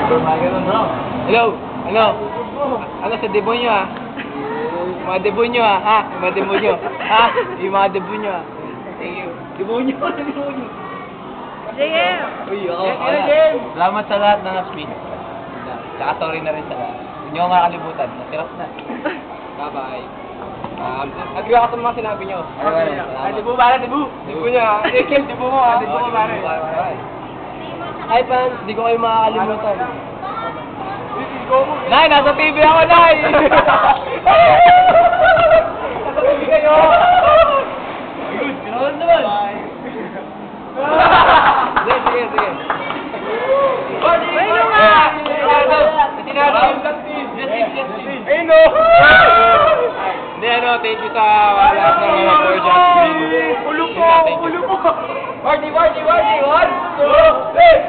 Hello? Ano? Ano sa debo nyo ah? Mga debo nyo ah, ha? Mga debo nyo. Ha? Yung mga debo nyo ah. Thank you. Debo nyo, debo nyo. Sige. Uy, ako. Salamat sa lahat ng speed. Tsaka sorry na rin sa lahat. Hindi nyo nga kalimutan. Nasirap na. Bye-bye. Agree ako sa mga sinabi nyo. Debo ba? Debo. Debo nyo ah. Debo mo ah. Debo mo ba? Hi fans, di ko kayo makakalimutan. Nay, nasa TV ako, Nay! Nasa TV kayo! Good, ganoon naman! Sige, sige, sige. Ayun nga! Ayun o! Hindi, ano, thank you sa lahat ng mga gorgeous screen. Ulo po! Ulo po! Party, party, party! 1, 2, 3!